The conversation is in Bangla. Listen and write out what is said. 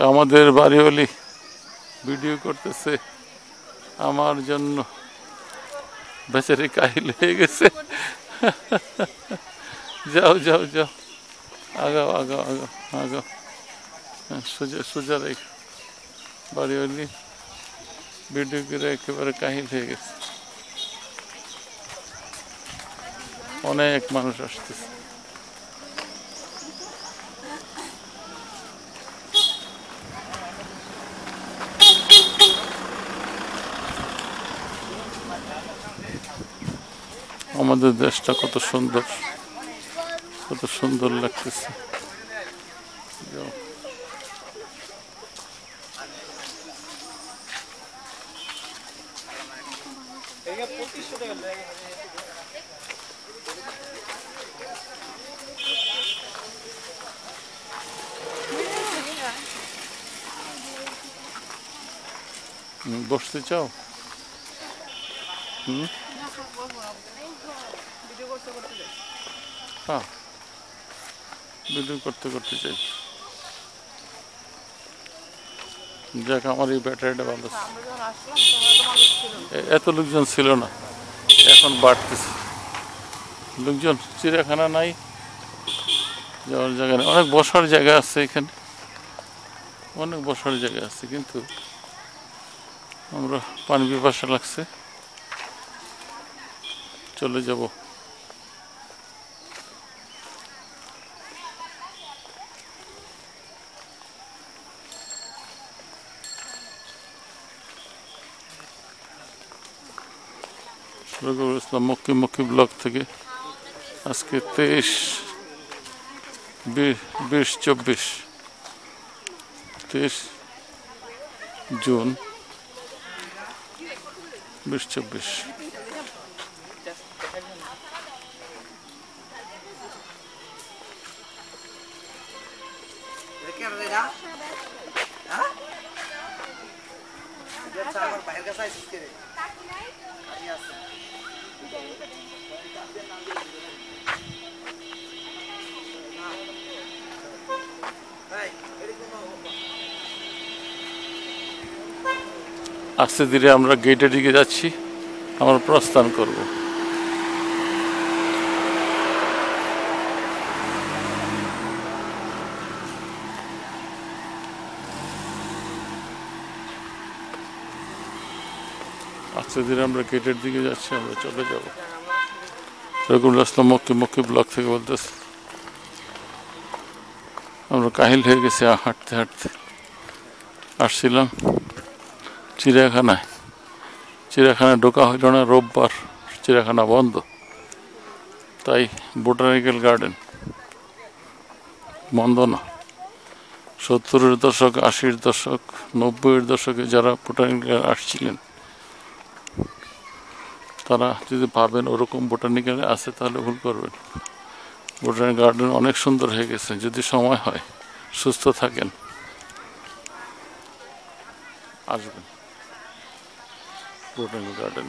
আমাদের বাড়িওয়ালি ভিডিও করতেছে আমার জন্য, বেচারি কাহিল হয়ে গেছে। যাও যাও যাও, আগাও আগাও আগাও আগাও, সোজা সোজা রেখ। বাড়িওয়ালি ভিডিও করে একেবারে কাহিল হয়ে গেছে। অনেক মানুষ আসতেছে। আমাদের দেশটা কত সুন্দর, কত সুন্দর লাগতেছে। বসতে চাও? হ্যাঁ, ভিডিও করতে করতে চাই। যাক, আমার এই ব্যাটারিটা ভালো। এত লোকজন ছিল না, এখন বাড়তেছে লোকজন। চিড়িয়াখানা নাই, যাওয়ার জায়গা নেই। অনেক বসার জায়গা আছে এখানে, অনেক বসার জায়গা আছে, কিন্তু আমরা পানি পিপাসা লাগছে, চলে যাব। রকিবুল ইসলাম মক্কি মক্কি ব্লক থেকে আজকে 23, 20, 23 জুন 2024। আস্তে ধীরে আমরা গেটের দিকে যাচ্ছি, আমরা প্রস্থান করব। আস্তে ধীরে আমরা গেটের দিকে যাচ্ছি, আমরা চলে যাব। রকিবুল ইসলাম মক্কি মক্কি ব্লক থেকে বলতেছে, আমরা কাহিল হয়ে গেছি হাঁটতে হাঁটতে। আসছিলাম চিড়িয়াখানায়, চিড়িয়াখানায় ঢোকা হইল না, রোববার চিড়িয়াখানা বন্ধ, তাই বোটানিক্যাল গার্ডেন বন্ধ না। 70-এর দশক, 80-র দশক, 90-এর দশকে যারা বোটানিক্যাল আসছিলেন, তারা যদি ভাবেন ওরকম বোটানিক্যাল আছে, তাহলে ভুল করবেন। বোটানিক্যাল গার্ডেন অনেক সুন্দর হয়ে গেছে, যদি সময় হয়, সুস্থ থাকেন, আসবেন বোটানিক্যাল গার্ডেন।